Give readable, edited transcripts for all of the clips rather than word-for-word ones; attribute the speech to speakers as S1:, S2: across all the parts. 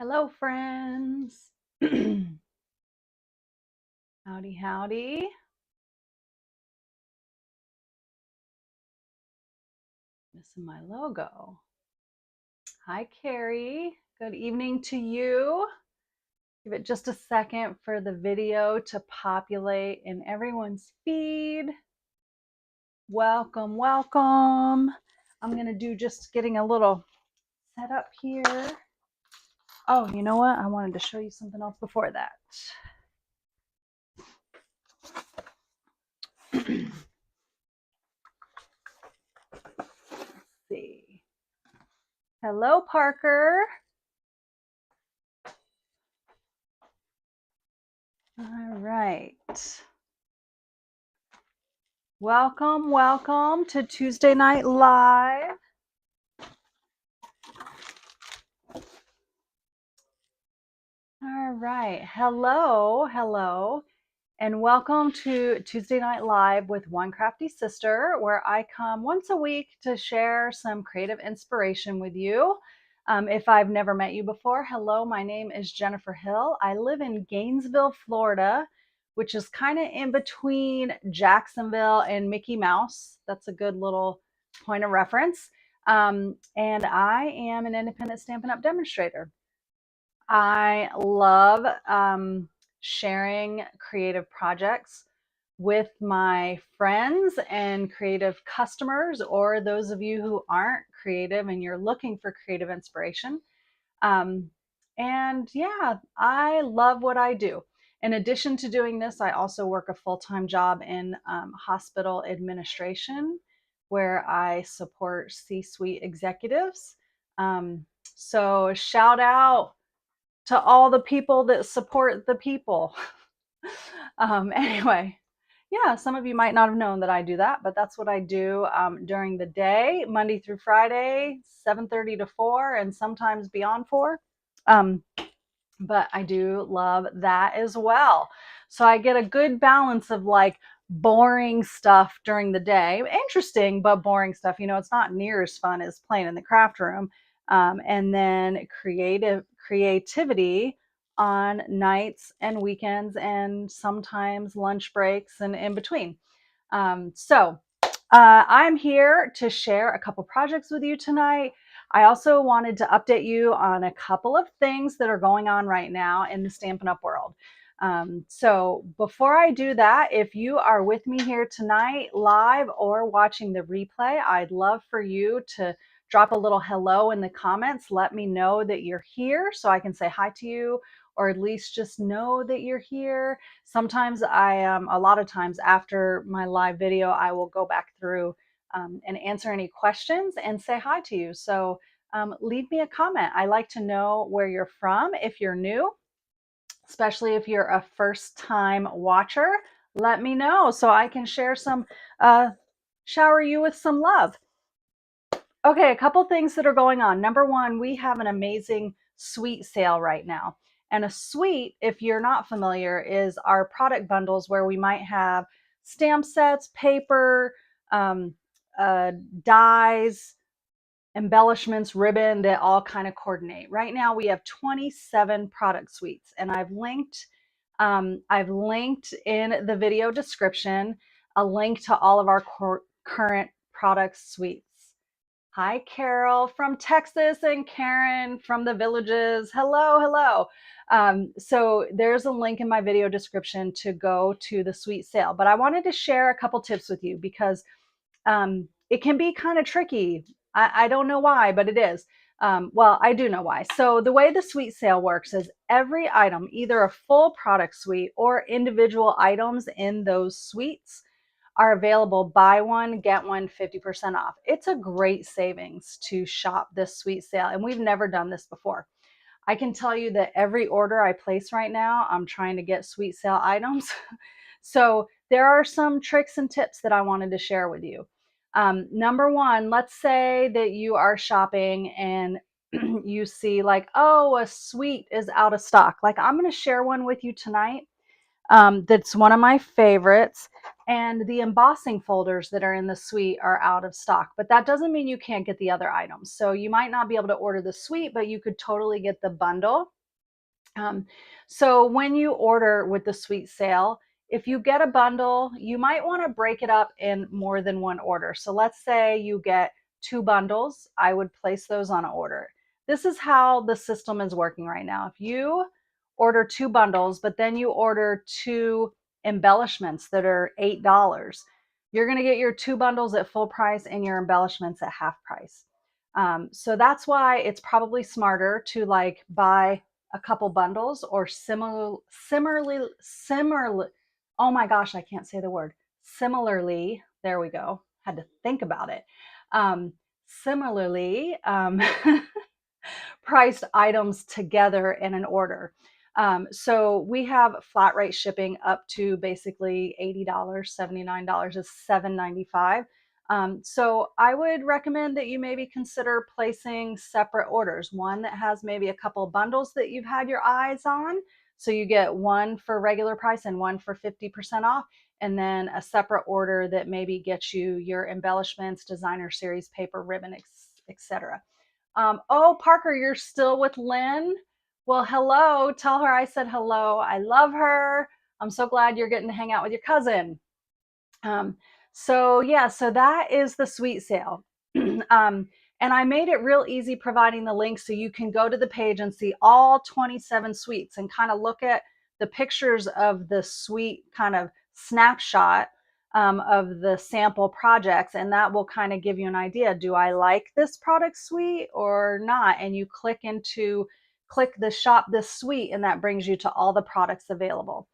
S1: Hello, friends. Howdy, howdy. Missing my logo. Hi, Carrie. Good evening to you. Give it just a second for the video to populate in everyone's feed. Welcome, welcome. I'm going to do just getting a little set up here. Oh, you know what? I wanted to show you something else before that. Let's see. Hello, Parker. All right. Welcome, welcome to Tuesday Night Live. All right. Hello, hello, and welcome to Tuesday Night Live with One Crafty Sister, where I come once a week to share some creative inspiration with you. If I've never met you before, hello, my name is Jennifer Hill. I live in Gainesville, Florida, which is kind of in between Jacksonville and Mickey Mouse. That's a good little point of reference. And I am an independent Stampin' Up! Demonstrator. I love sharing creative projects with my friends and creative customers, or those of you who aren't creative and you're looking for creative inspiration. Um, and yeah, I love what I do. In addition to doing this, I also work a full-time job in hospital administration where I support C-suite executives. So shout out to all the people that support the people. Anyway, yeah, some of you might not have known that I do that, but that's what I do during the day, Monday through Friday, 7:30 to 4, and sometimes beyond 4. Um, but I do love that as well. So I get a good balance of like boring stuff during the day, interesting but boring stuff. You know, it's not near as fun as playing in the craft room. And then creativity on nights and weekends and sometimes lunch breaks and in between. I'm here to share a couple projects with you tonight. I also wanted to update you on a couple of things that are going on right now in the Stampin' Up! World. So before I do that, if you are with me here tonight live or watching the replay, I'd love for you to drop a little hello in the comments. Let me know that you're here so I can say hi to you, or at least just know that you're here. Sometimes a lot of times after my live video, I will go back through and answer any questions and say hi to you. So leave me a comment. I like to know where you're from if you're new, especially if you're a first time watcher. Let me know so I can share some, shower you with some love. Okay, a couple things that are going on. Number one, we have an amazing suite sale right now. And a suite, if you're not familiar, is our product bundles where we might have stamp sets, paper, um, dies, embellishments, ribbon that all kind of coordinate. Right now we have 27 product suites, and I've linked in the video description a link to all of our current product suites. Hi, Carol from Texas and Karen from the Villages. Hello, hello. So there's a link in my video description to go to the suite sale. But I wanted to share a couple tips with you because it can be kind of tricky. I don't know why, but it is. Well, I do know why. So the way the suite sale works is every item, either a full product suite or individual items in those suites, are available. Buy one, get one 50% off. It's a great savings to shop this suite sale, and we've never done this before. I can tell you that every order I place right now, I'm trying to get suite sale items. So there are some tricks and tips that I wanted to share with you. Number one, let's say that you are shopping and you see like, oh, a suite is out of stock. Like I'm going to share one with you tonight. That's one of my favorites. And the embossing folders that are in the suite are out of stock, but that doesn't mean you can't get the other items. So you might not be able to order the suite, but you could totally get the bundle. So when you order with the suite sale, if you get a bundle, you might want to break it up in more than one order. So let's say you get 2 bundles, I would place those on an order. This is how the system is working right now. If you order 2 bundles, but then you order 2 embellishments that are $8, you're going to get your 2 bundles at full price and your embellishments at half price. So that's why it's probably smarter to like buy a couple bundles or similarly, oh my gosh, I can't say the word. Similarly, there we go. Had to think about it. Similarly, priced items together in an order. So we have flat rate shipping up to basically $80, $79 is $7.95. So I would recommend that you maybe consider placing separate orders, one that has maybe a couple bundles that you've had your eyes on. So you get one for regular price and one for 50% off, and then a separate order that maybe gets you your embellishments, designer series, paper, ribbon, etc. Oh, Parker, you're still with Lynn? Well, hello. Tell her I said hello. I love her. I'm so glad you're getting to hang out with your cousin. So yeah, so that is the suite sale. And I made it real easy providing the link so you can go to the page and see all 27 suites and kind of look at the pictures of the suite kind of snapshot of the sample projects, and that will kind of give you an idea. Do I like this product suite or not? And you click the shop this suite, and that brings you to all the products available.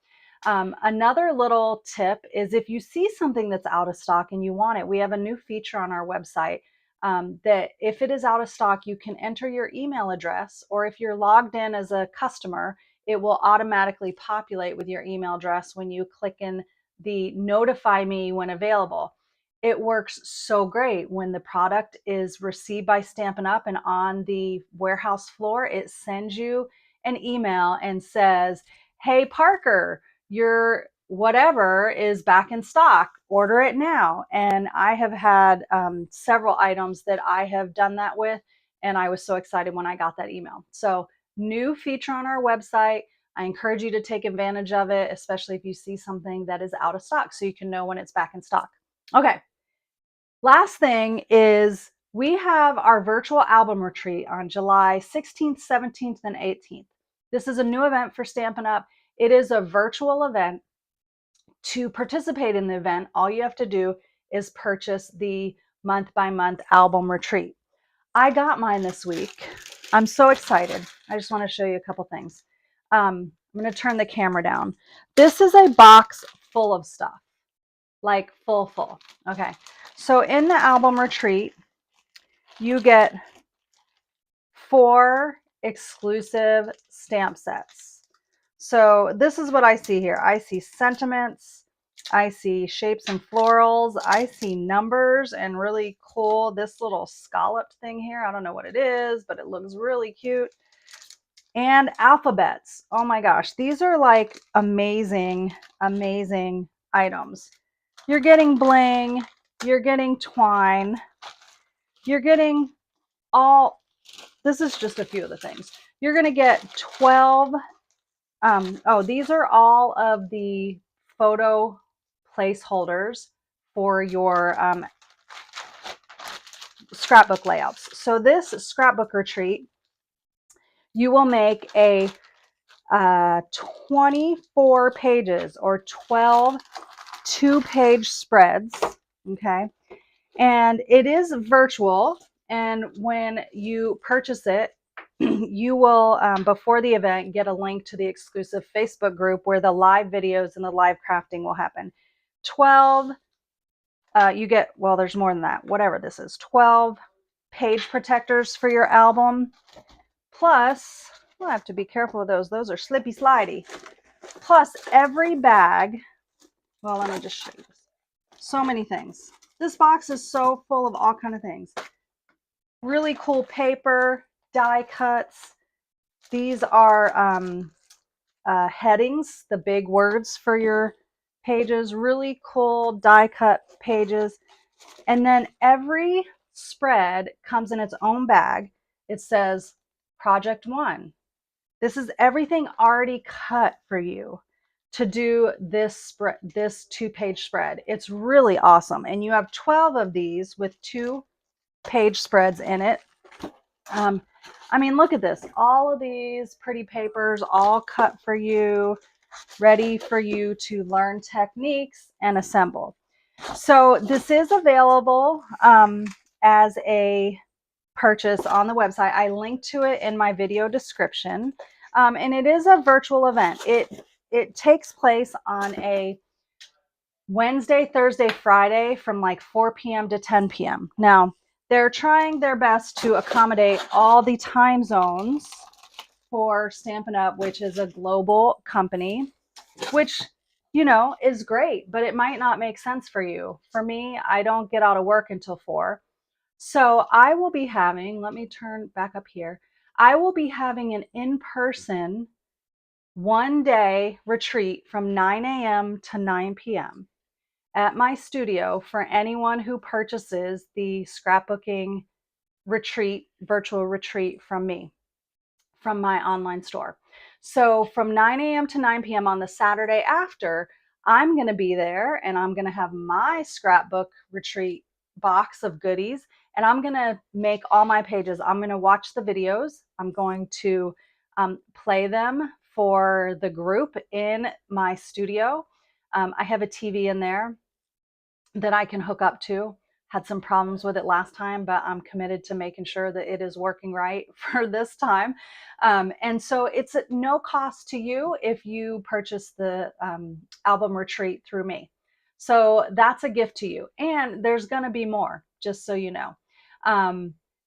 S1: Another little tip is if you see something that's out of stock and you want it, we have a new feature on our website that if it is out of stock, you can enter your email address, or if you're logged in as a customer, it will automatically populate with your email address when you click in the notify me when available. It works so great when the product is received by Stampin' Up! And on the warehouse floor, it sends you an email and says, hey, Parker, your whatever is back in stock, order it now. And I have had several items that I have done that with, and I was so excited when I got that email. So new feature on our website. I encourage you to take advantage of it, especially if you see something that is out of stock, so you can know when it's back in stock. Okay, last thing is we have our virtual album retreat on July 16th, 17th, and 18th. This is a new event for Stampin' Up! It is a virtual event. To participate in the event, all you have to do is purchase the month-by-month album retreat. I got mine this week. I'm so excited. I just want to show you a couple things. I'm going to turn the camera down. This is a box full of stuff, like full. Okay, so in the album retreat, you get 4 exclusive stamp sets. So this is what I see here. I see sentiments, I see shapes and florals, I see numbers, and really cool, this little scalloped thing here. I don't know what it is, but it looks really cute. And alphabets. Oh my gosh, these are like amazing, amazing items. You're getting bling, you're getting twine, you're getting all, this is just a few of the things. You're going to get 12 these are all of the photo placeholders for your scrapbook layouts. So this scrapbook retreat, you will make a 24 pages or 12 2-page spreads, okay? And it is virtual, and when you purchase it, you will, before the event, get a link to the exclusive Facebook group where the live videos and the live crafting will happen. 12, you get, well, there's more than that, whatever this is, 12 page protectors for your album. Plus, we'll have to be careful with those. Those are slippy slidey. Plus, every bag, well, let me just show you this. So many things. This box is so full of all kinds of things. Really cool paper, die cuts. These are headings, the big words for your pages, really cool die cut pages. And then every spread comes in its own bag. It says project 1. This is everything already cut for you to do this spread, this 2-page spread. It's really awesome. And you have 12 of these with 2-page spreads in it. I mean, look at this. All of these pretty papers all cut for you, ready for you to learn techniques and assemble. So this is available as a purchase on the website. I linked to it in my video description. And it is a virtual event. It takes place on a Wednesday, Thursday, Friday from like 4 p.m. to 10 p.m. Now, they're trying their best to accommodate all the time zones for Stampin' Up, which is a global company, which, you know, is great, but it might not make sense for you. For me, I don't get out of work until 4. So I will be having, let me turn back up here. I will be having an in-person 1-day retreat from 9 a.m. to 9 p.m. at my studio for anyone who purchases the scrapbooking retreat, virtual retreat from me, from my online store. So from 9 a.m. to 9 p.m. on the Saturday after, I'm going to be there and I'm going to have my scrapbook retreat box of goodies, and I'm going to make all my pages. I'm going to watch the videos. I'm going to play them for the group in my studio. I have a TV in there that I can hook up to. Had some problems with it last time, but I'm committed to making sure that it is working right for this time. And so it's at no cost to you if you purchase the album retreat through me. So that's a gift to you. And there's going to be more, just so you know.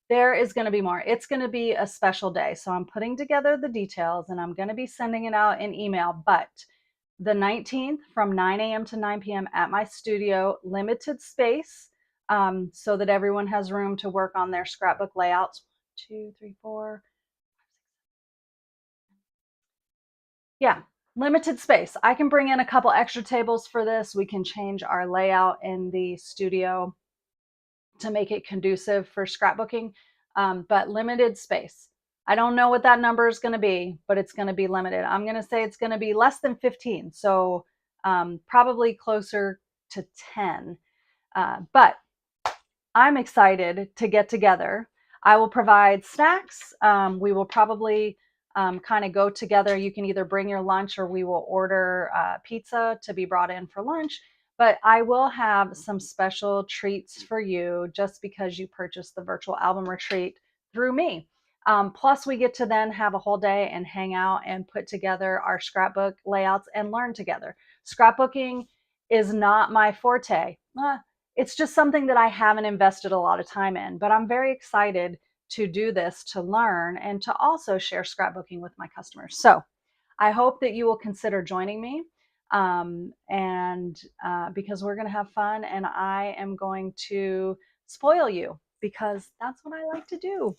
S1: There is going to be more. It's going to be a special day. So I'm putting together the details and I'm going to be sending it out in email. But the 19th from 9 a.m. to 9 p.m. at my studio, limited space, so that everyone has room to work on their scrapbook layouts. 1, 2, 3, 4. Yeah, limited space. I can bring in a couple extra tables for this. We can change our layout in the studio to make it conducive for scrapbooking, but limited space. I don't know what that number is going to be, but it's going to be limited. I'm going to say it's going to be less than 15, so probably closer to 10. But I'm excited to get together. I will provide snacks. We will probably kind of go together. You can either bring your lunch or we will order pizza to be brought in for lunch. But I will have some special treats for you just because you purchased the virtual album retreat through me. Plus, we get to then have a whole day and hang out and put together our scrapbook layouts and learn together. Scrapbooking is not my forte. It's just something that I haven't invested a lot of time in, but I'm very excited to do this, to learn, and to also share scrapbooking with my customers. So I hope that you will consider joining me, because we're going to have fun and I am going to spoil you because that's what I like to do.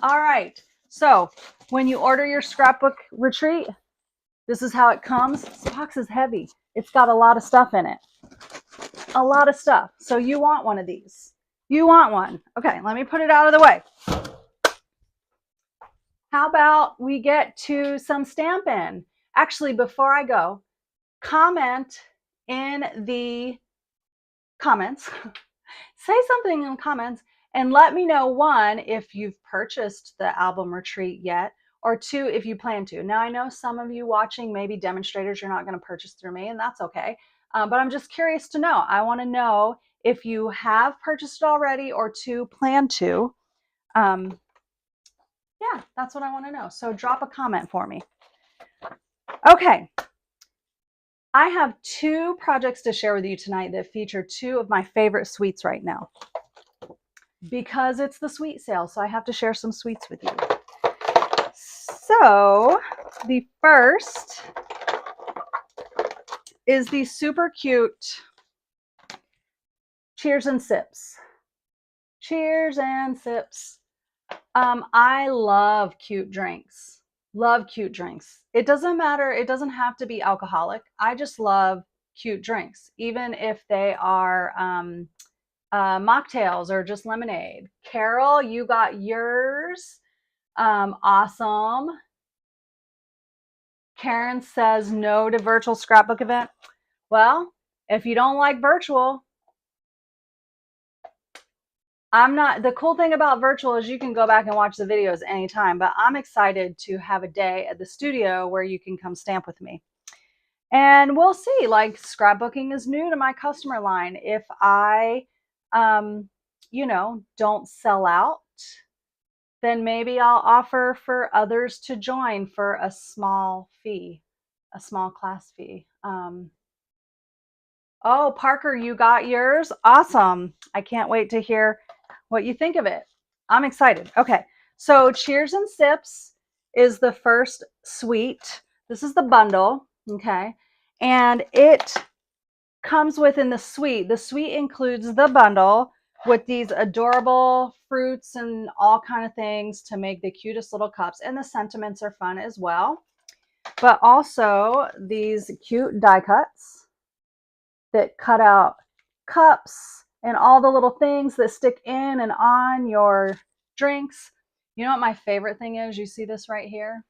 S1: All right. So when you order your scrapbook retreat, this is how it comes. This box is heavy. It's got a lot of stuff in it. A lot of stuff. So you want one of these. You want one. Okay, let me put it out of the way. How about we get to some Stampin'? Actually, before I go, comment in the comments. Say something in the comments and let me know, 1, if you've purchased the album retreat yet, or 2, if you plan to. Now, I know some of you watching may be demonstrators you're not going to purchase through me, and that's okay. But I'm just curious to know. I want to know if you have purchased it already or 2, plan to. Yeah, that's what I want to know. So drop a comment for me. Okay. I have 2 projects to share with you tonight that feature 2 of my favorite sweets right now. Because it's the sweet sale, so I have to share some sweets with you. So the first is the super cute Cheers and Sips. Cheers and Sips. I love cute drinks. Love cute drinks. It doesn't matter. It doesn't have to be alcoholic. I just love cute drinks, even if they are mocktails or just lemonade. Carol, you got yours. Awesome. Karen says no to virtual scrapbook event. Well, if you don't like virtual, I'm not. The cool thing about virtual is you can go back and watch the videos anytime, but I'm excited to have a day at the studio where you can come stamp with me. And we'll see. Like, scrapbooking is new to my customer line. If I, don't sell out, then maybe I'll offer for others to join for a small fee, a small class fee. Oh, Parker, you got yours? Awesome. I can't wait to hear what you think of it. I'm excited. Okay, so Cheers and Sips is the first suite. This is the bundle, okay? And it comes within the suite. The suite includes the bundle with these adorable fruits and all kind of things to make the cutest little cups. And the sentiments are fun as well. But also these cute die cuts that cut out cups and all the little things that stick in and on your drinks. You know what my favorite thing is? You see this right here?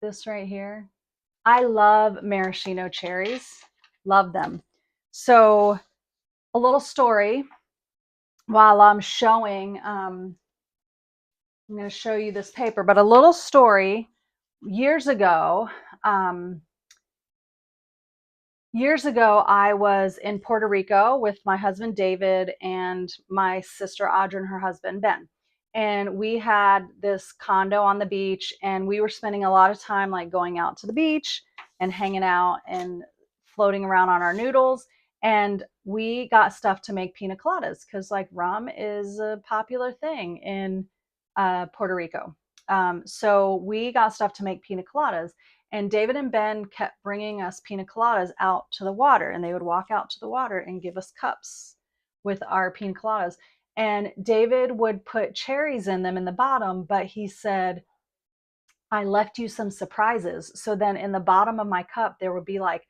S1: This right here. I love maraschino cherries. Love them. So a little story while I'm showing, I'm going to show you this paper, but a little story years ago, I was in Puerto Rico with my husband, David, and my sister, Audra, and her husband, Ben. And we had this condo on the beach, and we were spending a lot of time like going out to the beach and hanging out and floating around on our noodles. And we got stuff to make pina coladas because like rum is a popular thing in Puerto Rico. So we got stuff to make pina coladas. And David and Ben kept bringing us pina coladas out to the water, and they would walk out to the water and give us cups with our pina coladas. And David would put cherries in them in the bottom, but he said, I left you some surprises. So then in the bottom of my cup, there would be like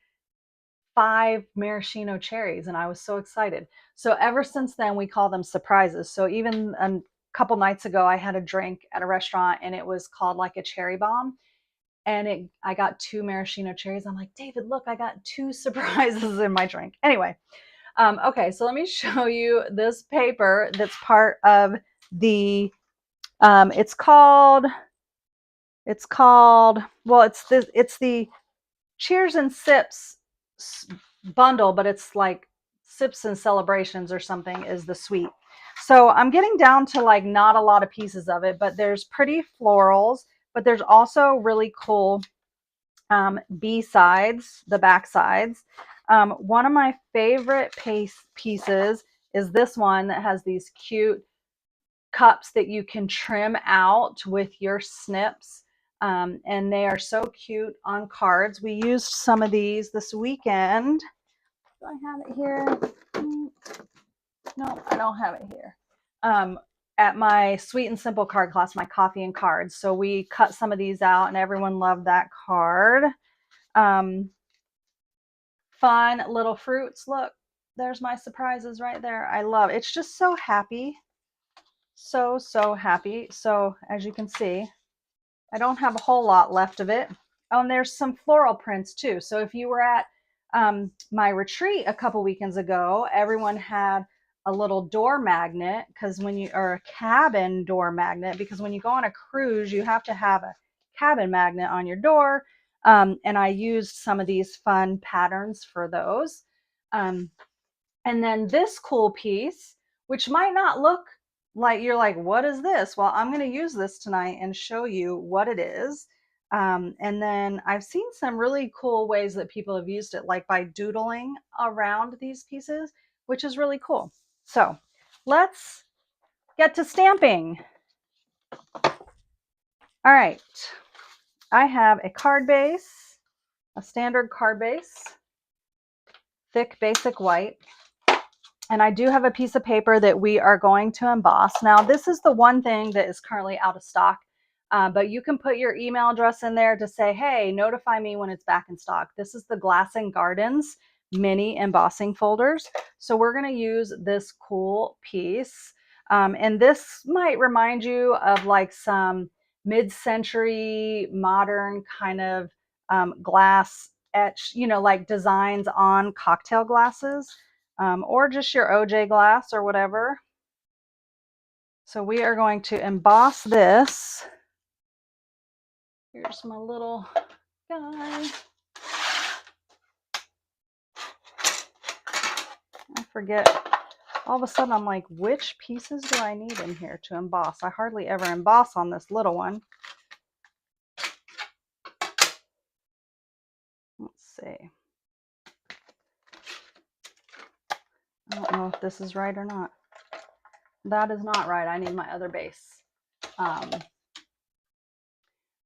S1: 5 maraschino cherries, and I was so excited. So ever since then, we call them surprises. So even a couple nights ago, I had a drink at a restaurant, and it was called like a cherry bomb. And I got 2 maraschino cherries. I'm like, David, look, I got 2 surprises in my drink. Anyway, okay, so let me show you this paper that's part of the, it's called, well, it's the Cheers and Sips bundle, but it's like Sips and Celebrations or something is the suite. So I'm getting down to like not a lot of pieces of it, but there's pretty florals, but there's also really cool B-sides, the back sides. One of my favorite pieces is this one that has these cute cups that you can trim out with your snips. And they are so cute on cards. We used some of these this weekend. Do I have it here? No, I don't have it here. At my Sweet and Simple card class, my coffee and cards. So we cut some of these out and everyone loved that card. Fun little fruits. Look, there's my surprises right there. I love it. It's just so happy. So happy. So as you can see, I don't have a whole lot left of it. Oh, and there's some floral prints too. So if you were at my retreat a couple weekends ago, everyone had a little door magnet or a cabin door magnet, because when you go on a cruise, you have to have a cabin magnet on your door. And I used some of these fun patterns for those. And then this cool piece, which might not look like you're like, what is this? Well, I'm going to use this tonight and show you what it is. And then I've seen some really cool ways that people have used it, like by doodling around these pieces, which is really cool. So let's get to stamping. All right. I have a card base, a standard card base, thick basic white. And I do have a piece of paper that we are going to emboss. Now, this is the one thing that is currently out of stock, but you can put your email address in there to say, hey, notify me when it's back in stock. This is the Glass and Gardens mini embossing folders. So we're going to use this cool piece. And this might remind you of like some mid-century modern kind of glass etch, you know, like designs on cocktail glasses. Or just your OJ glass or whatever. So we are going to emboss this. Here's my little guy. I forget. All of a sudden I'm like, which pieces do I need in here to emboss? I hardly ever emboss on this little one. Let's see. I don't know if this is right or not. That is not right. I need my other base.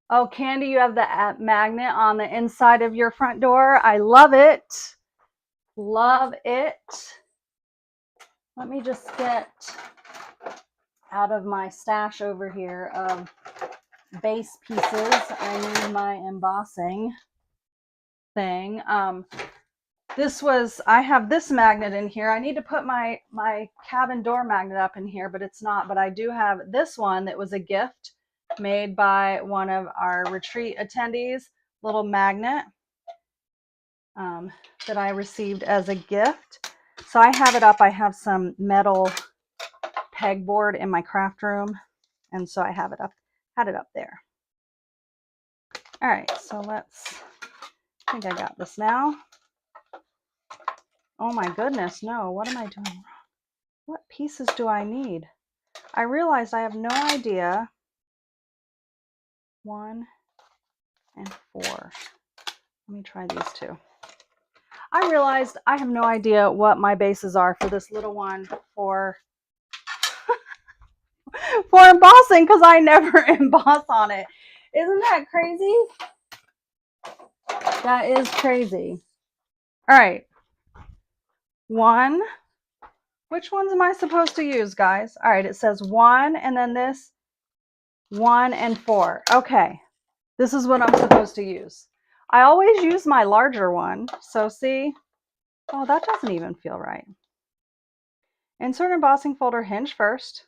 S1: Oh, Candy, you have the magnet on the inside of your front door. I love it. Love it. Let me just get out of my stash over here of base pieces. I need my embossing thing. I have this magnet in here. I need to put my cabin door magnet up in here, but it's not. But I do have this one that was a gift made by one of our retreat attendees, little magnet that I received as a gift. So I have it up. I have some metal pegboard in my craft room, and so I have it up, had it up there. All right, so I think I got this now. Oh my goodness, no, what am I doing wrong? What pieces do I need? I realized I have no idea. 1 and 4. Let me try these two. I realized I have no idea what my bases are for this little one for embossing, because I never emboss on it. Isn't that crazy? That is crazy. All right. 1. Which ones am I supposed to use, guys? All right, it says 1 and then this 1 and 4. Okay, this is what I'm supposed to use. I always use my larger one. So see, oh, that doesn't even feel right. Insert embossing folder hinge first.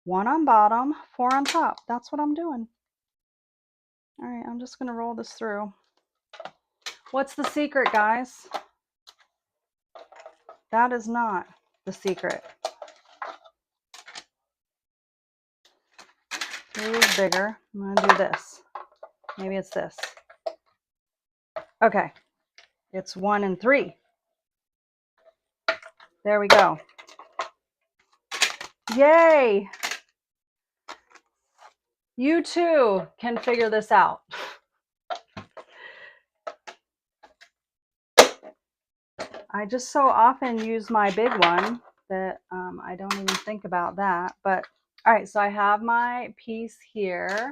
S1: 1 on bottom, 4 on top. That's what I'm doing. All right, I'm just going to roll this through. What's the secret, guys? That is not the secret. 3 is bigger. I'm going to do this. Maybe it's this. Okay, it's 1 and 3. There we go. Yay! You too can figure this out. I just so often use my big one that I don't even think about that. But all right, so I have my piece here.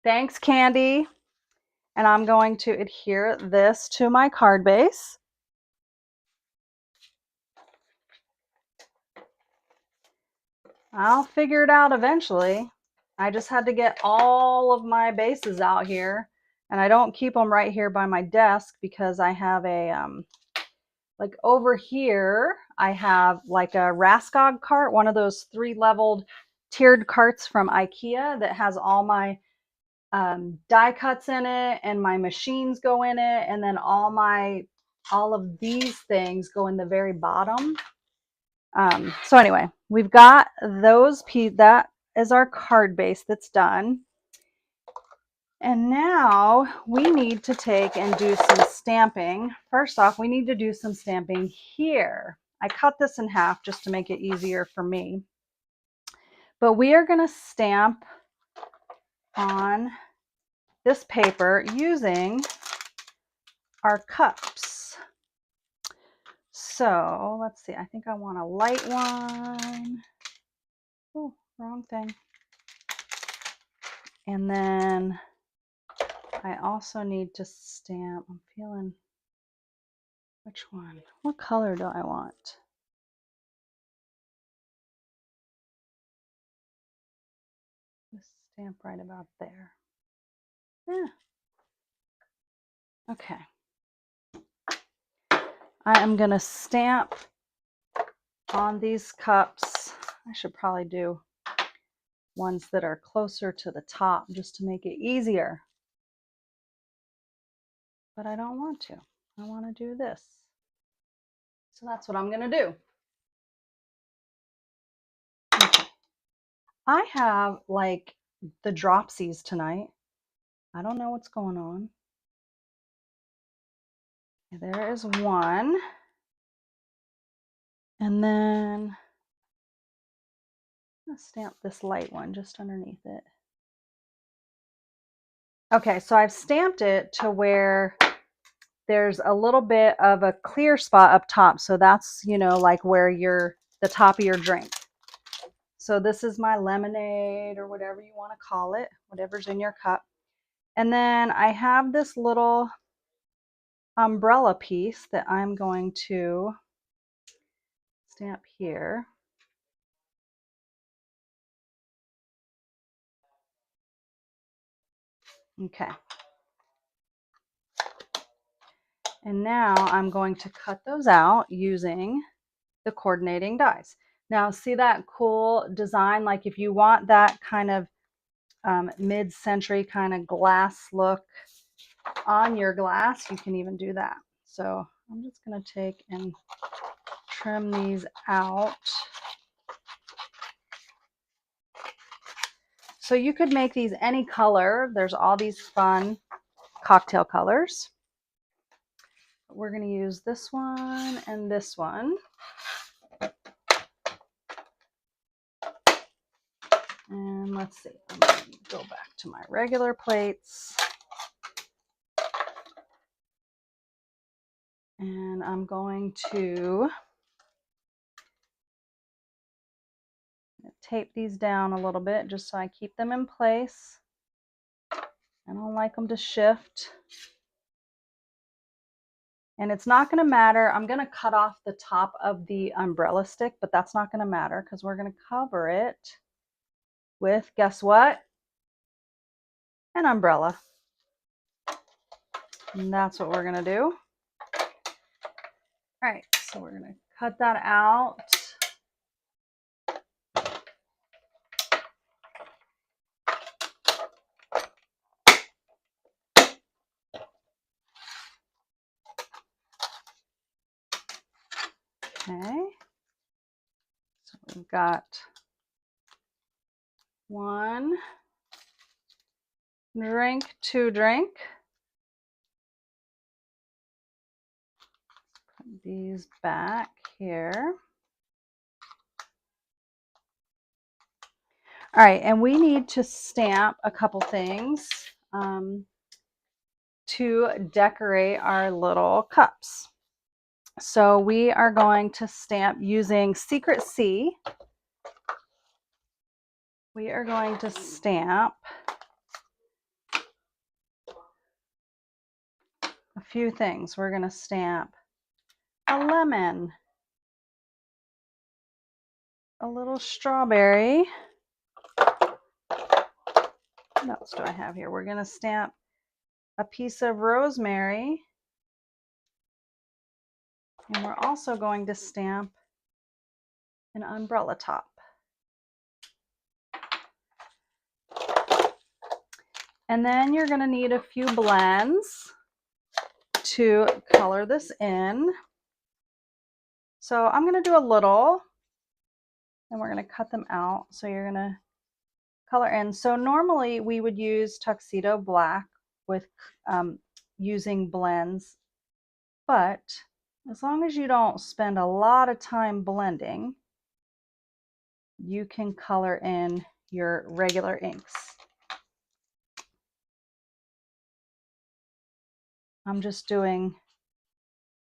S1: Thanks, Candy. And I'm going to adhere this to my card base. I'll figure it out eventually. I just had to get all of my bases out here, and I don't keep them right here by my desk because I have a like over here I have like a Raskog cart, one of those 3-leveled tiered carts from IKEA that has all my die cuts in it, and my machines go in it, and then all of these things go in the very bottom. So anyway, we've got those pieces. That is our card base that's done. And now we need to take and do some stamping. First off, we need to do some stamping here. I cut this in half just to make it easier for me. But we are going to stamp on this paper using our cups. So let's see, I think I want a light one. Oh, wrong thing. And then I also need to stamp, I'm feeling Which one? What color do I want? This stamp right about there. Yeah. Okay. I am going to stamp on these cups. I should probably do ones that are closer to the top just to make it easier. But I don't want to. I want to do this. So that's what I'm going to do. Okay. I have like the dropsies tonight. I don't know what's going on. There is one. And then I'm going to stamp this light one just underneath it. Okay, so I've stamped it to where there's a little bit of a clear spot up top. So that's, you know, like where the top of your drink. So this is my lemonade or whatever you want to call it, whatever's in your cup. And then I have this little umbrella piece that I'm going to stamp here. Okay. And now I'm going to cut those out using the coordinating dies. Now see that cool design? Like if you want that kind of mid-century kind of glass look on your glass, you can even do that. So I'm just going to take and trim these out. So you could make these any color. There's all these fun cocktail colors. We're going to use this one and this one. And let's see, I'm going to go back to my regular plates. And I'm going to tape these down a little bit just so I keep them in place. I don't like them to shift. And it's not going to matter. I'm going to cut off the top of the umbrella stick, but that's not going to matter because we're going to cover it with, guess what? An umbrella. And that's what we're going to do. All right, so we're going to cut that out. Okay, so we've got one drink, two drink. Put these back here. All right, and we need to stamp a couple things to decorate our little cups. So we are going to stamp using Secret C. We are going to stamp a few things. We're going to stamp a lemon, a little strawberry. What else do I have here? We're going to stamp a piece of rosemary. And we're also going to stamp an umbrella top. And then you're going to need a few blends to color this in. So I'm going to do a little, and we're going to cut them out. So you're going to color in. So normally we would use tuxedo black with using blends, but as long as you don't spend a lot of time blending, you can color in your regular inks. I'm just doing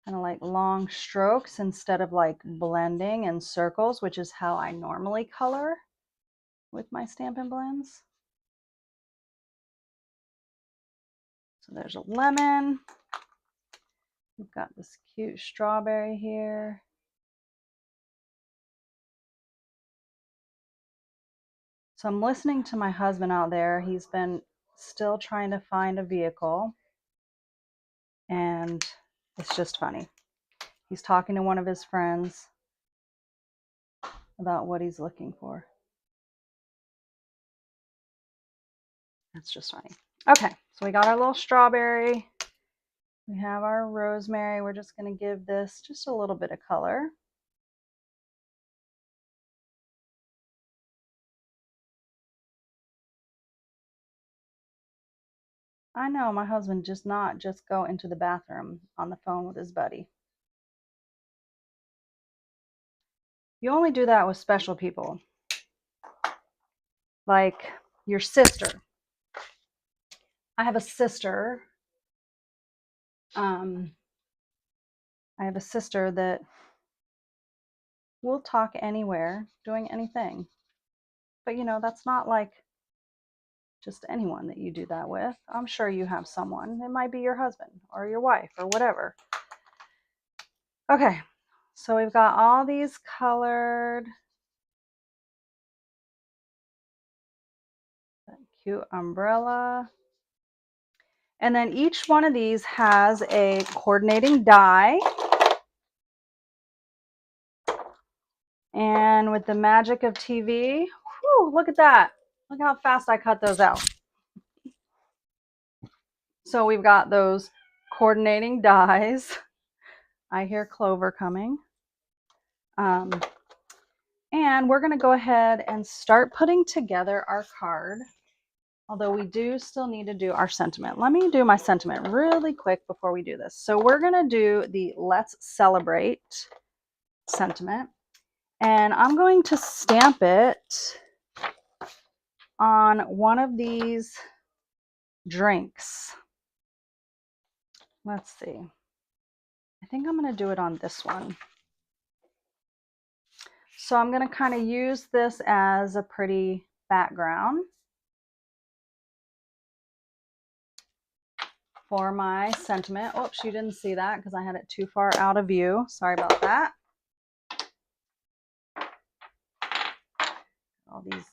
S1: kind of like long strokes instead of like blending in circles, which is how I normally color with my Stampin' Blends. So there's a lemon. We've got this cute strawberry here. So I'm listening to my husband out there. He's been still trying to find a vehicle, and it's just funny. He's talking to one of his friends about what he's looking for. That's just funny. Okay, so we got our little strawberry. We have our rosemary. We're just going to give this just a little bit of color. I know my husband does not just go into the bathroom on the phone with his buddy. You only do that with special people, like your sister. I have a sister. I have a sister that will talk anywhere, doing anything. But you know, that's not like just anyone that you do that with. I'm sure you have someone. It might be your husband or your wife or whatever. Okay, so we've got all these colored. Cute umbrella. And then each one of these has a coordinating die. And with the magic of TV, whew, look at that. Look how fast I cut those out. So we've got those coordinating dies. I hear Clover coming. And we're going to go ahead and start putting together our card. Although we do still need to do our sentiment. Let me do my sentiment really quick before we do this. So we're going to do the Let's Celebrate sentiment. And I'm going to stamp it on one of these drinks. Let's see. I think I'm going to do it on this one. So I'm going to kind of use this as a pretty background for my sentiment. Oops, you didn't see that because I had it too far out of view. Sorry about that. All these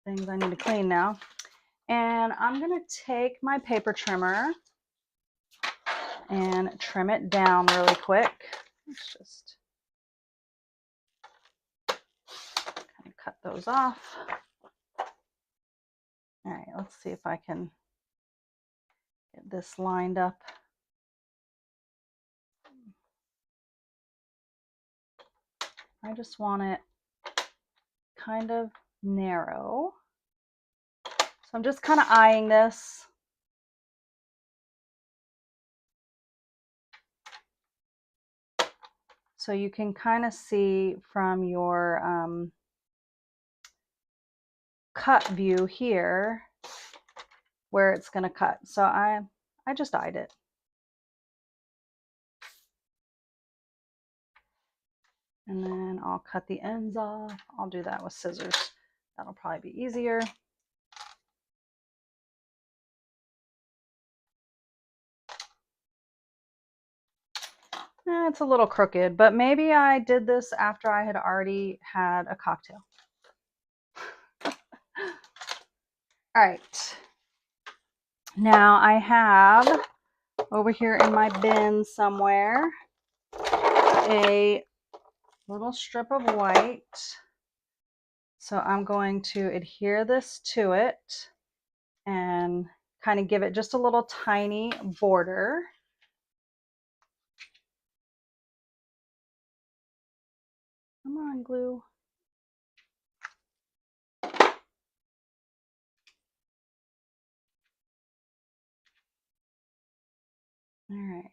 S1: things I need to clean now. And I'm going to take my paper trimmer and trim it down really quick. Let's just kind of cut those off. All right, let's see if I can get this lined up. I just want it kind of narrow. So I'm just kind of eyeing this. So you can kind of see from your cut view here where it's going to cut. So I just eyed it. And then I'll cut the ends off. I'll do that with scissors. That'll probably be easier. It's a little crooked, but maybe I did this after I had already had a cocktail. All right. Now I have over here in my bin somewhere a little strip of white. So I'm going to adhere this to it and kind of give it just a little tiny border. Come on, glue. All right.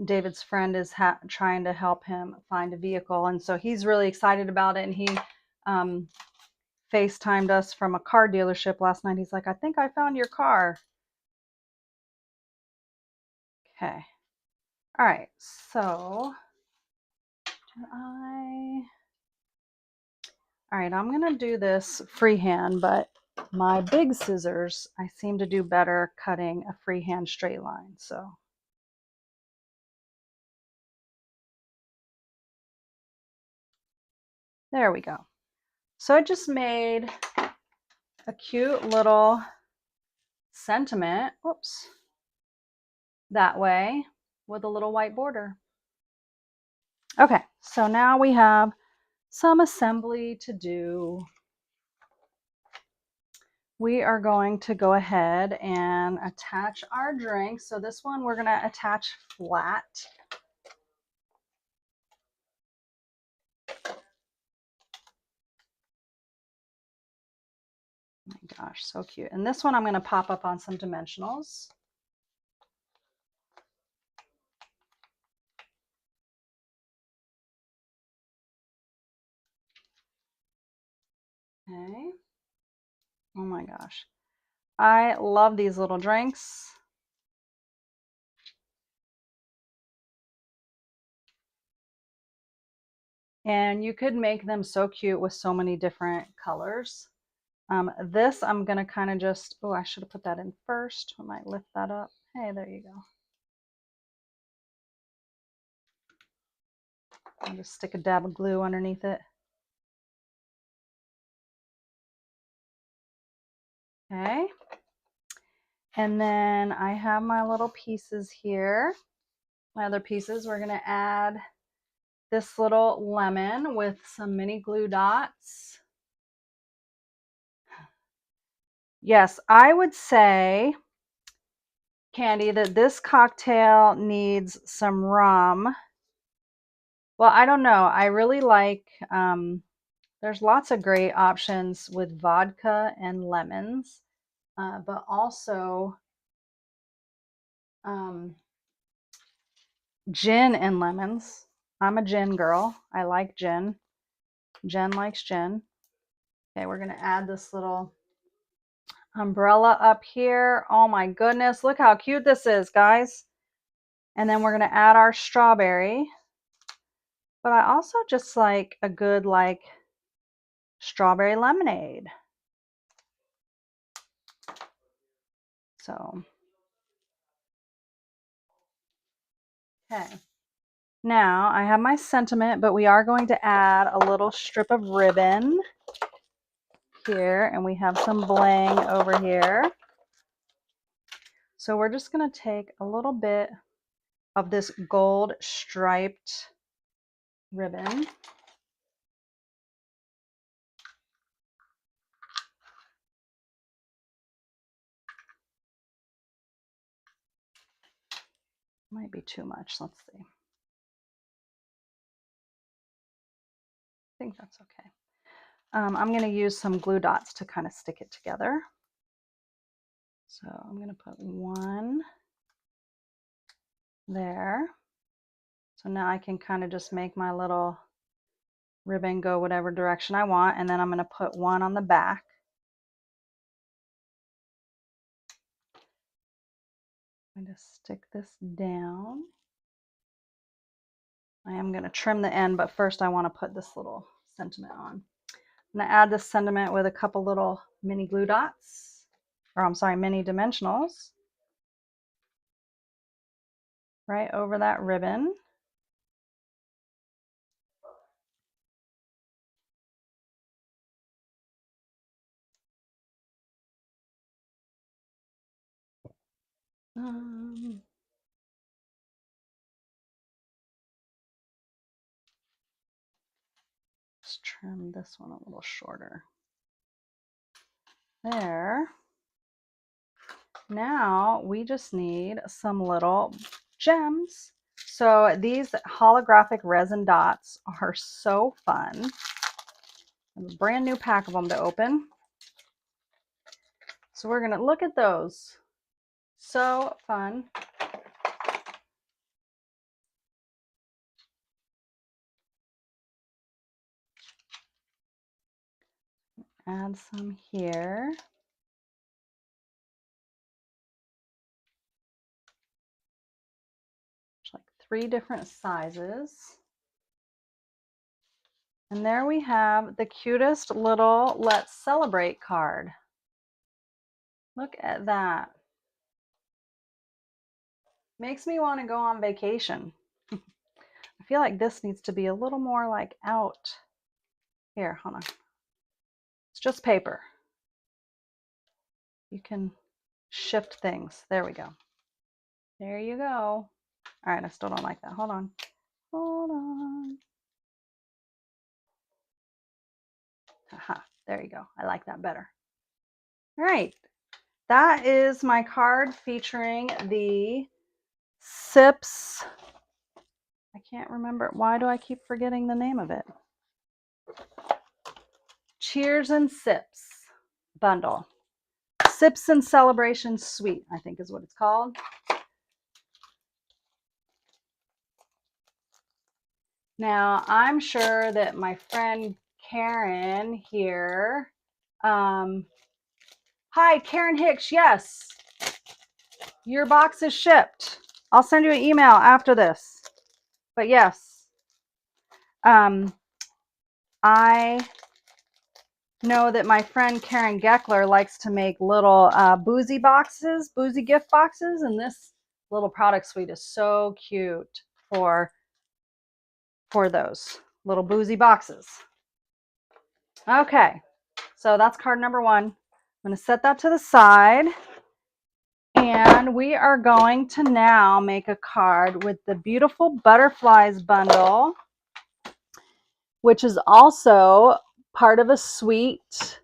S1: David's friend is trying to help him find a vehicle, and so he's really excited about it, and he FaceTimed us from a car dealership last night. He's like, I think I found your car. Okay. All right. So all right, I'm going to do this freehand, but my big scissors, I seem to do better cutting a freehand straight line. So There we go. So I just made a cute little sentiment, whoops, that way with a little white border. Okay, so now we have some assembly to do. We are going to go ahead and attach our drink. So this one we're going to attach flat. Oh my gosh, so cute. And this one I'm going to pop up on some dimensionals. Okay. Oh my gosh. I love these little drinks. And you could make them so cute with so many different colors. This I'm going to kind of just, oh, I should have put that in first. I might lift that up. Hey, there you go. I'll just stick a dab of glue underneath it. Okay. And then I have my little pieces here. My other pieces, we're going to add this little lemon with some mini glue dots. Yes, I would say, Candy, that this cocktail needs some rum. Well, I don't know. I really like, there's lots of great options with vodka and lemons, but also gin and lemons. I'm a gin girl. I like gin. Jen likes gin. Okay, we're going to add this little umbrella up here. Oh my goodness, look how cute this is, guys. And then we're going to add our strawberry. But I also just like a good strawberry lemonade. So, okay. Now I have my sentiment, but we are going to add a little strip of ribbon here, and we have some bling over here. So we're just going to take a little bit of this gold striped ribbon. Might be too much. Let's see. I think that's okay. I'm going to use some glue dots to kind of stick it together. So I'm going to put one there. So now I can kind of just make my little ribbon go whatever direction I want. And then I'm going to put one on the back. I'm going to stick this down. I am going to trim the end, but first I want to put this little sentiment on. I'm going to add this sentiment with a couple little mini glue dots, or I'm sorry, mini dimensionals, right over that ribbon. Let's trim this one a little shorter. There. Now we just need some little gems. So these holographic resin dots are so fun. I have a brand new pack of them to open. So we're going to look at those. So fun. Add some here. There's like 3 different sizes. And there we have the cutest little Let's Celebrate card. Look at that. Makes me want to go on vacation. I feel like this needs to be a little more like out Here, hold on. It's just paper. You can shift things. There we go. There you go. All right, I still don't like that. Hold on. Hold on. Aha, there you go. I like that better. All right. That is my card featuring the Sips. I can't remember. Why do I keep forgetting the name of it? Cheers and Sips bundle. Sips and Celebration Suite, I think is what it's called. Now, I'm sure that my friend Karen here, hi, Karen Hicks, yes, your box is shipped. I'll send you an email after this. But yes, I know that my friend Karen Geckler likes to make little boozy boxes, boozy gift boxes, and this little product suite is so cute for those little boozy boxes. Okay, so that's card number one. I'm going to set that to the side, and we are going to now make a card with the beautiful butterflies bundle, which is also part of a suite.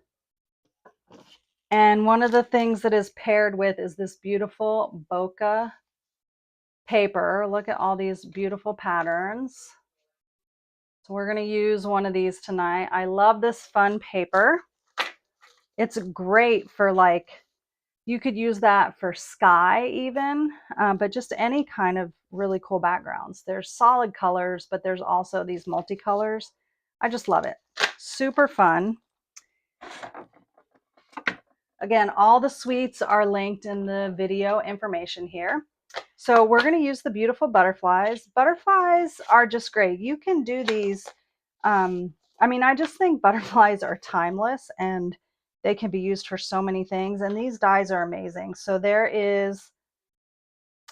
S1: And one of the things that is paired with is this beautiful bokeh paper. Look at all these beautiful patterns. So we're going to use one of these tonight. I love this fun paper. It's great for, like, you could use that for sky even, but just any kind of really cool backgrounds. There's solid colors, but there's also these multicolors. I just love it. Super fun. Again, all the suites are linked in the video information here. So we're going to use the beautiful butterflies. Butterflies are just great. You can do these. I mean, I just think butterflies are timeless and they can be used for so many things. And these dies are amazing. So there is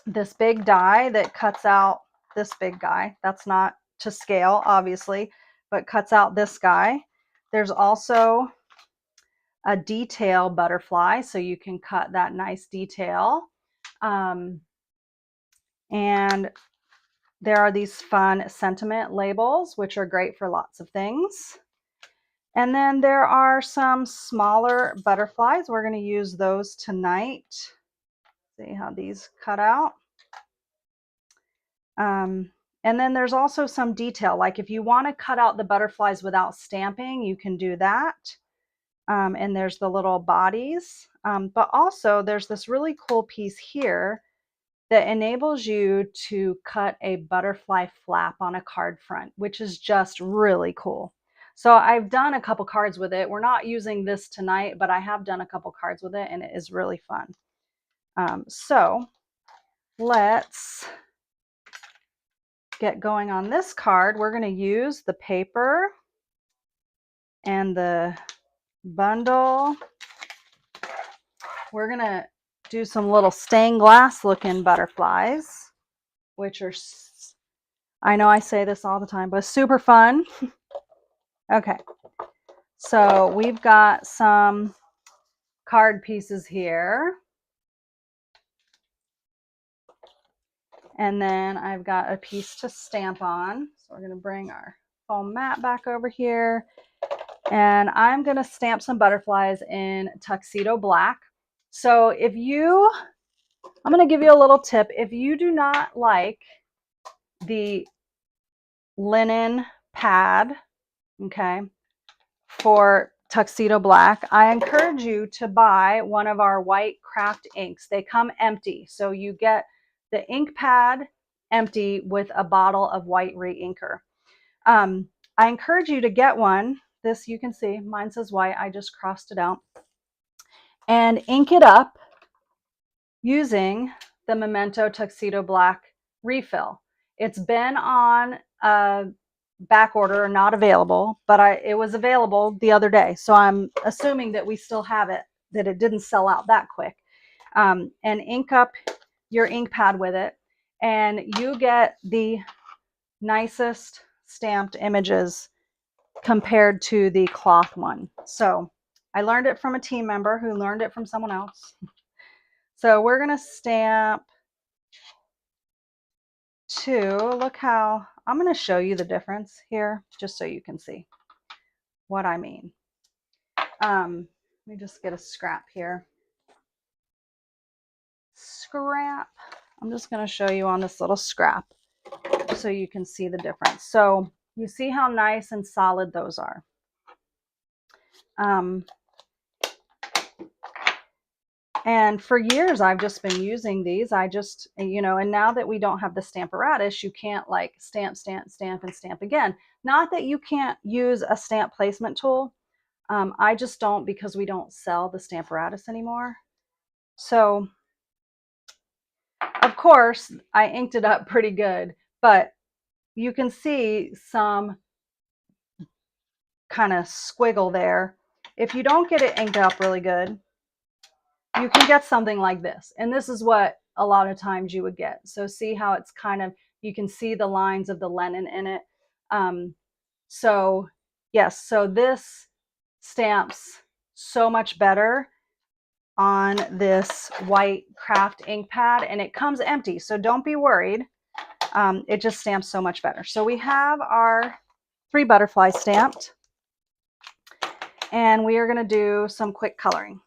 S1: this big die that cuts out this big guy. That's not to scale, obviously, but cuts out this guy. There's also a detail butterfly, so you can cut that nice detail. And there are these fun sentiment labels, which are great for lots of things. And then there are some smaller butterflies. We're going to use those tonight. See how these cut out. And then there's also some detail, like if you want to cut out the butterflies without stamping, you can do that. And there's the little bodies, but also there's this really cool piece here that enables you to cut a butterfly flap on a card front, which is just really cool. So I've done a couple cards with it. We're not using this tonight, but I have done a couple cards with it, and it is really fun. So let's get going on this card. We're going to use the paper and the bundle. We're going to do some little stained glass looking butterflies, which are, I know I say this all the time, but super fun. Okay, so we've got some card pieces here. And then I've got a piece to stamp on. So we're going to bring our foam mat back over here. And I'm going to stamp some butterflies in tuxedo black. So if you, I'm going to give you a little tip. If you do not like the linen pad, okay, for tuxedo black, I encourage you to buy one of our white craft inks. They come empty. So you get the ink pad empty with a bottle of white re-inker. I encourage you to get one. This, you can see, mine says white. I just crossed it out. And ink it up using the Memento Tuxedo Black refill. It's been on back order, not available, but it was available the other day. So I'm assuming that we still have it, that it didn't sell out that quick. And ink up your ink pad with it, and you get the nicest stamped images compared to the cloth one. So I learned it from a team member who learned it from someone else. So we're going to stamp 2. Look how, I'm going to show you the difference here just so you can see what I mean. Let me just get a scrap here. Scrap. I'm just going to show you on this little scrap so you can see the difference. So you see how nice and solid those are. And for years, I've just been using these. I just, you know, and now that we don't have the Stamparatus, you can't like stamp, stamp, stamp, and stamp again. Not that you can't use a stamp placement tool. I just don't, because we don't sell the Stamparatus anymore. So, of course, I inked it up pretty good, but you can see some kind of squiggle there. If you don't get it inked up really good, you can get something like this. And this is what a lot of times you would get. So see how it's kind of, you can see the lines of the linen in it. So yes, so this stamps so much better on this white craft ink pad, and it comes empty. So don't be worried. It just stamps so much better. So we have our 3 butterflies stamped, and we are going to do some quick coloring.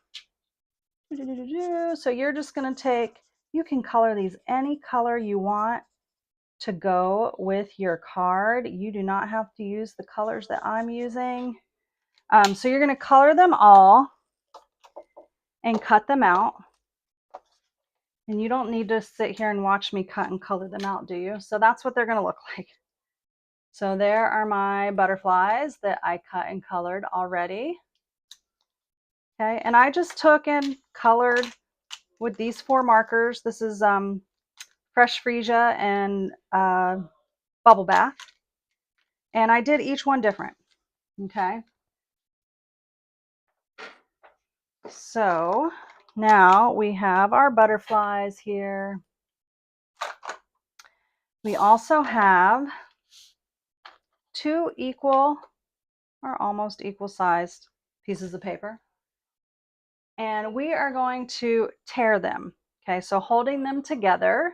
S1: So you're just going to take, you can color these any color you want to go with your card. You do not have to use the colors that I'm using. So you're going to color them all and cut them out. And you don't need to sit here and watch me cut and color them out, do you? So that's what they're going to look like. So there are my butterflies that I cut and colored already. Okay, and I just took and colored with these 4 markers. This is Fresh Freesia and Bubble Bath. And I did each one different. Okay. So now we have our butterflies here. We also have 2 equal or almost equal sized pieces of paper. And we are going to tear them. Okay, so holding them together,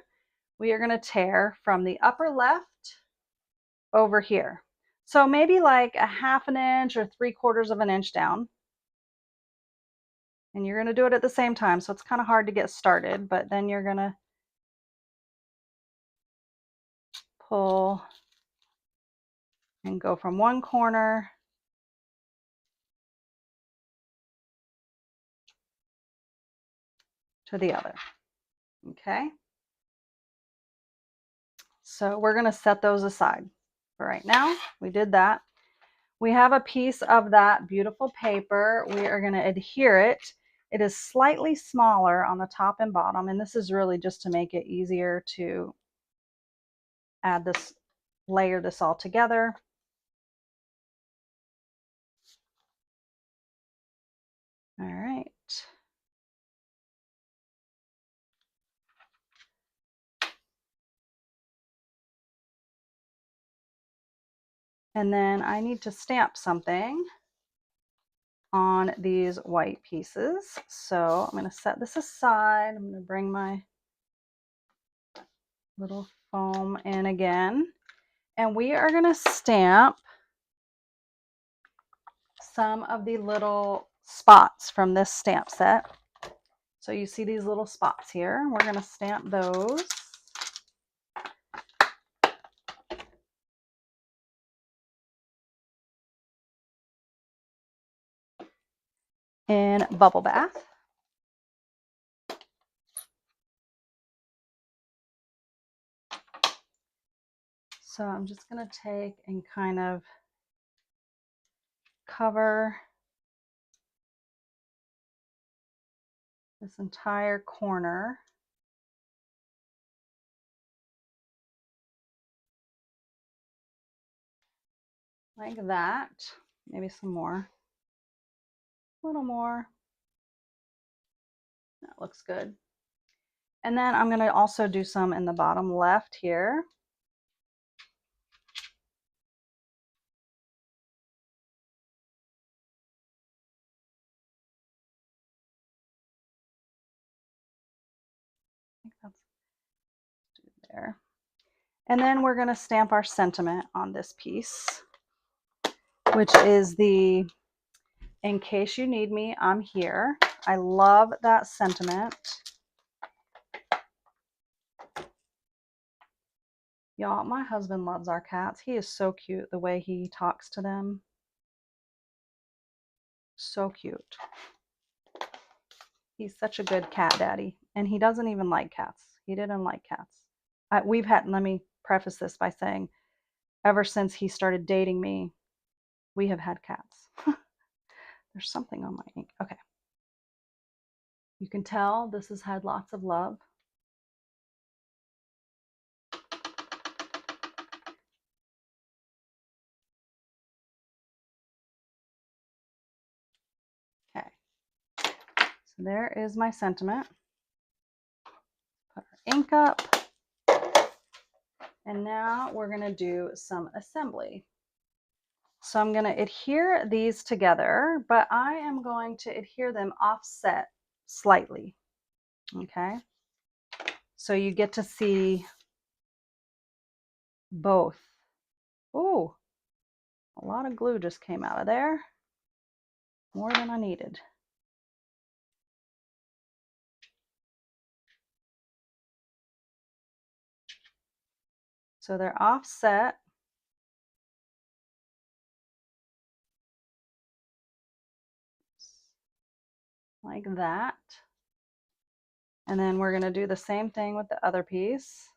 S1: we are going to tear from the upper left over here. So maybe like a 1/2 inch or 3/4 of an inch down. And you're going to do it at the same time. So it's kind of hard to get started, but then you're going to pull and go from one corner to the other. Okay. So we're going to set those aside for right now. We did that. We have a piece of that beautiful paper. We are going to adhere it. It is slightly smaller on the top and bottom, and this is really just to make it easier to add this, layer this all together. All right. And then I need to stamp something on these white pieces. So I'm going to set this aside. I'm going to bring my little foam in again. And we are going to stamp some of the little spots from this stamp set. So you see these little spots here. We're going to stamp those. In Bubble Bath. So I'm just going to take and kind of cover this entire corner. Like that. Maybe some more. A little more. That looks good. And then I'm going to also do some in the bottom left here. There. And then we're going to stamp our sentiment on this piece, which is the "In case you need me, I'm here." I love that sentiment. Y'all, my husband loves our cats. He is so cute the way he talks to them. So cute. He's such a good cat daddy. And he doesn't even like cats. He didn't like cats. Let me preface this by saying, ever since he started dating me, we have had cats. There's something on my ink. Okay. You can tell this has had lots of love. Okay. So there is my sentiment. Put our ink up. And now we're going to do some assembly. So I'm going to adhere these together, but I am going to adhere them offset slightly. Okay. So you get to see both. Ooh, a lot of glue just came out of there. More than I needed. So they're offset. Like that. And then we're going to do the same thing with the other piece.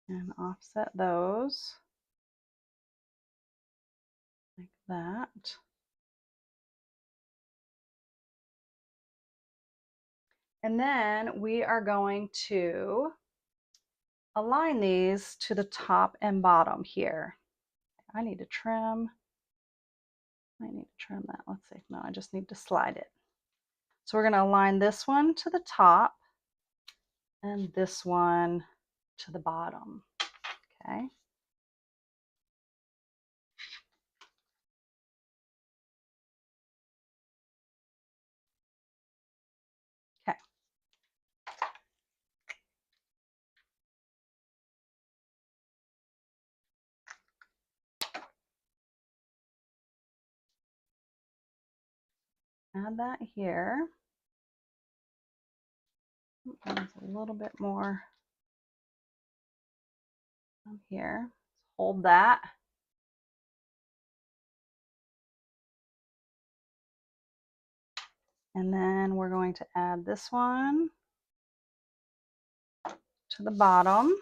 S1: And offset those. Like that. And then we are going to align these to the top and bottom here. I need to trim. I need to trim that. Let's see. No, I just need to slide it. So we're going to align this one to the top and this one to the bottom. Okay. Okay. Add that here. There's a little bit more here. Hold that. And then we're going to add this one to the bottom.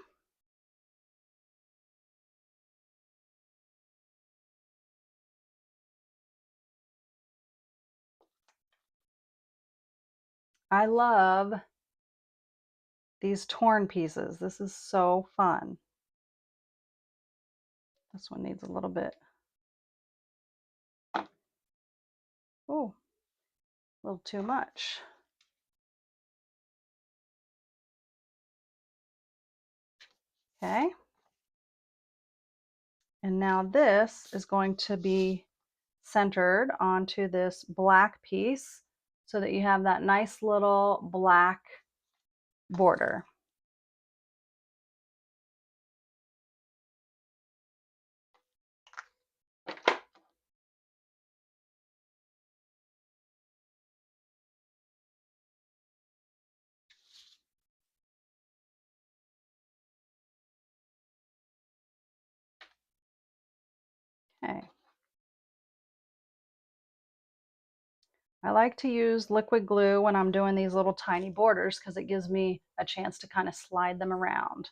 S1: I love these torn pieces. This is so fun. This one needs a little bit. Oh, a little too much. Okay. And now this is going to be centered onto this black piece so that you have that nice little black border. Okay. I like to use liquid glue when I'm doing these little tiny borders because it gives me a chance to kind of slide them around.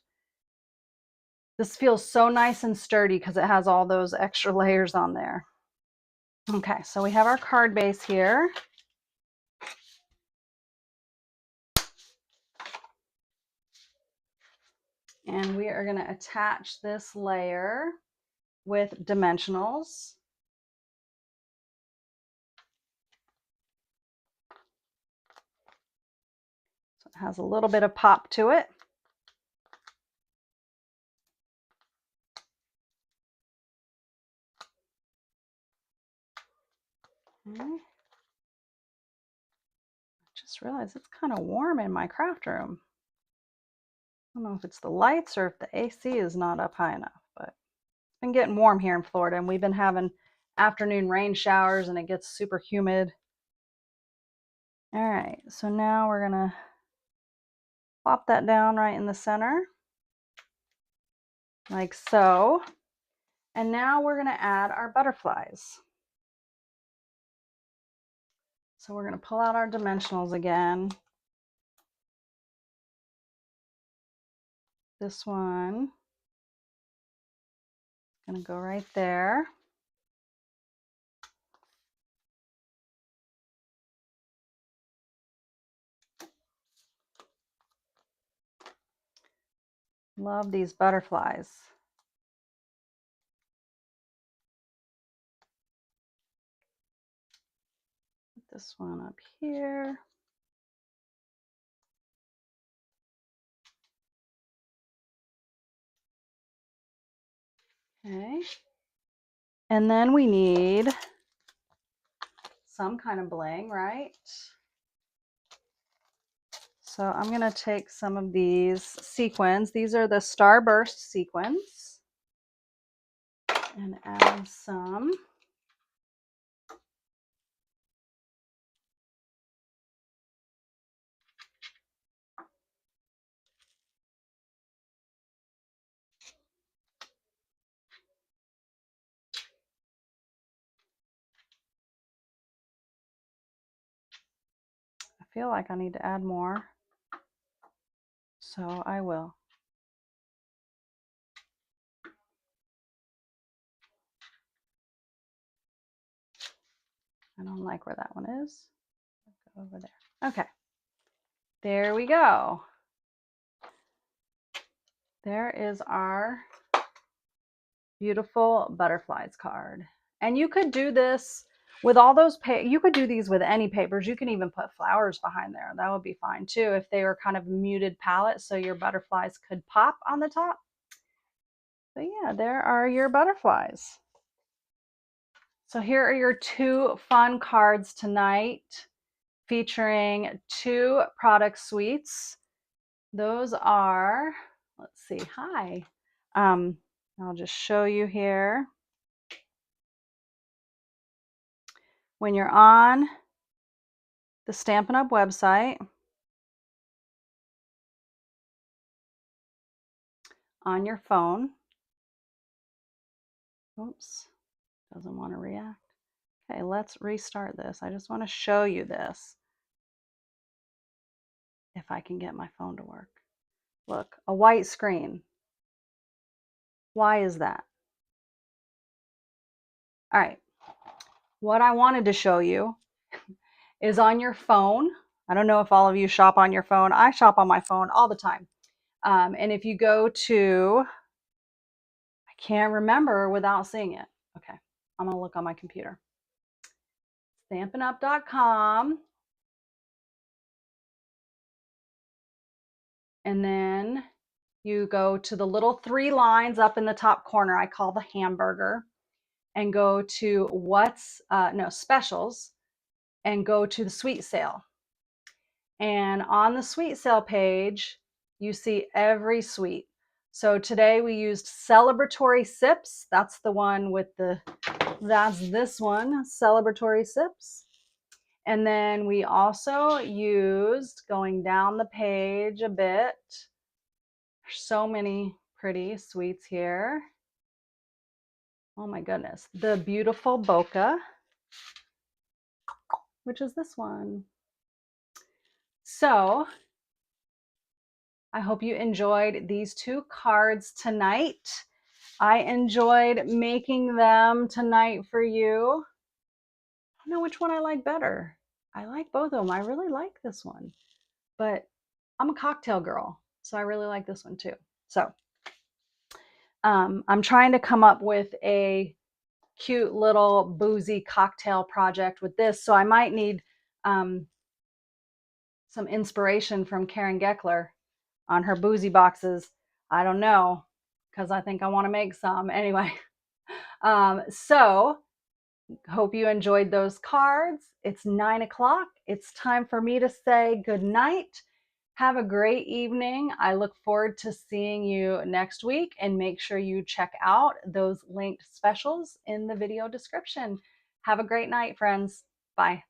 S1: This feels so nice and sturdy because it has all those extra layers on there. Okay, so we have our card base here. And we are going to attach this layer with dimensionals. So it has a little bit of pop to it. Okay. Just realized it's kind of warm in my craft room. I don't know if it's the lights or if the AC is not up high enough, but it's been getting warm here in Florida, and we've been having afternoon rain showers and it gets super humid. All right, so now we're gonna plop that down right in the center, like so. And now we're gonna add our butterflies. So we're gonna pull out our dimensionals again. This one is gonna go right there. Love these butterflies. Put this one up here. Okay. And then we need some kind of bling, right? So I'm going to take some of these sequins. These are the Starburst sequins. And add some. I feel like I need to add more, so I will. I don't like where that one is. Go over there. Okay. There we go. There is our beautiful butterflies card. And you could do this with all those, you could do these with any papers. You can even put flowers behind there. That would be fine too if they were kind of muted palette so your butterflies could pop on the top. But yeah, there are your butterflies. So here are your two fun cards tonight featuring two product suites. Those are, let's see, hi. I'll just show you here. When you're on the Stampin' Up! Website, on your phone, oops, doesn't want to react. Okay, let's restart this. I just want to show you this. If I can get my phone to work. Look, a white screen. Why is that? All right, what I wanted to show you is on your phone. I don't know if all of you shop on your phone. I shop on my phone all the time. And if you go to, I can't remember without seeing it. Okay, I'm gonna look on my computer. Stampinup.com. And then you go to the little three lines up in the top corner, I call the hamburger, and go to specials, and go to the sweet sale. And on the sweet sale page, you see every sweet. So today we used celebratory sips. That's the one with that's this one, celebratory sips. And then we also used, going down the page a bit, so many pretty sweets here. Oh my goodness. The beautiful bokeh, which is this one. So I hope you enjoyed these two cards tonight. I enjoyed making them tonight for you. I don't know which one I like better. I like both of them. I really like this one, but I'm a cocktail girl, so I really like this one too. So I'm trying to come up with a cute little boozy cocktail project with this, so I might need some inspiration from Karen Geckler on her boozy boxes. I don't know, because I think I want to make some anyway. So Hope you enjoyed those cards. It's 9 o'clock. It's time for me to say good night. Have a great evening. I look forward to seeing you next week, and make sure you check out those linked specials in the video description. Have a great night, friends. Bye.